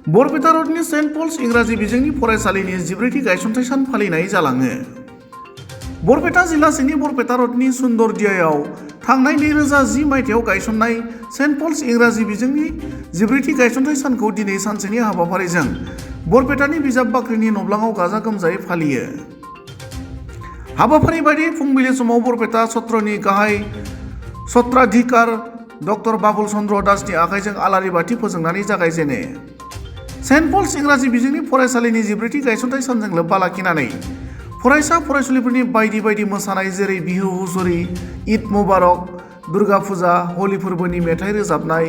Barpeta रोडनि saint pulse इंराजि बिजोंनि फरायसालिनि 14थि गायसनथाय सान फालिनाय जालाङो। बरपेटा जिल्लासिनि बरपेटा रोडनि सुन्दरदियायाव थांनाय 2010 मायथाइयाव गायसननाय सेन्ट पल्स इंराजि बिजोंनि 14थि गायसनथाय सानखौ दिनै सानसेनि हाबाफारिजों बरपेटानि बिजाब बाख्रिनि नब्लाङाव गाजा गोमजायै फालियो। हाबाफारि बायदियै फुंबिलि समाव बरपेटा सत्रनि गाहाय सत्राधिकार डक्टर बाबुल चन्द्र दासनि आखाइजों आलारि बाथि फोजोंनानै जागायजेनो। सेन्ट पल्स इंराजि बिजोंनि फरायसालिनि 14थि गायसनथाय सानजों लोब्बा लाखिनानै फरायसा फरायसुलिफोरनि बायदि बायदि मोसानाय जेरै बिहु हुसुरि, ईद मुबारक, दुर्गा फुजा, हलि फोरबोनि मेथाइ रोजाबनाय,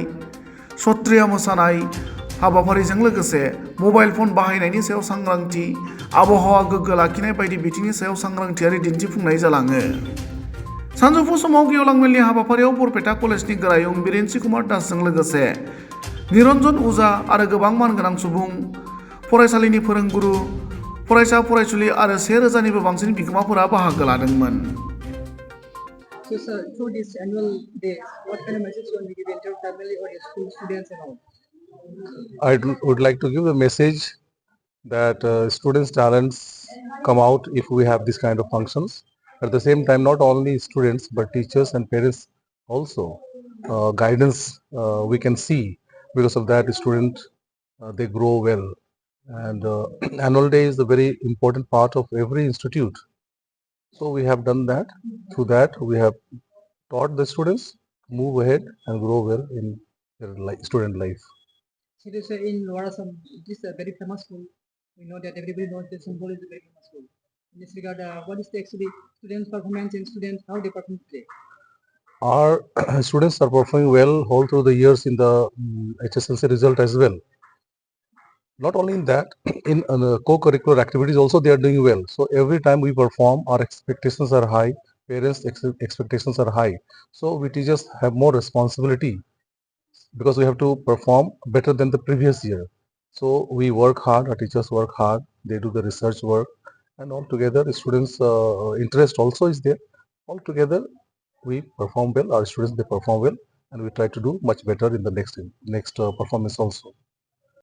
सत्रिया मोसानाय हाबाफारिजों लोगोसे मबाइल फन बाहायनायनि सायाव सांग्रांथि, आबहावा गोग्गो लाखिनाय बायदि बिथिंनि सायाव सांग्रांथियारि दिन्थिफुंनाय जालाङो। सानजौफु समाव गेवलां मेलनि हाबाफारियाव बरपेटा कलेजनि गोरायुं बिरेन्सि कुमार दासजों लोगोसे निरन्जन उजा आरो गोबां मानगोनां सुबुं, फरायसालिनि फोरोंगुरु, फरायसा फरायसुलि आरो 1000निबो बांसिन बिगोमाफोरा बाहागो लादोंमोन। So, sir, through this annual day, what kind of message you want to give to your family or your school students and all? I would like to give a message that students' talents come out if we have this kind of functions. At the same time, not only students but teachers and parents also. Guidance we can see, because of that student they grow well. And annual day is a very important part of every institute. So we have done that. Through that we have taught the students to move ahead and grow well in their student life. So, they say in Warasam, it is a very famous school. We know that everybody knows that St. Paul is a very famous school. In this regard, what is the actually students' performance and students how they perform today? Our students are performing well all through the years in the HSLC result as well. Not only in that, in co-curricular activities also they are doing well. So every time we perform, our expectations are high, parents' expectations are high. So we teachers have more responsibility because we have to perform better than the previous year. So we work hard, our teachers work hard, they do the research work, and all together the students' interest also is there. All together we perform well, our students they perform well, and we try to do much better in the next performance also.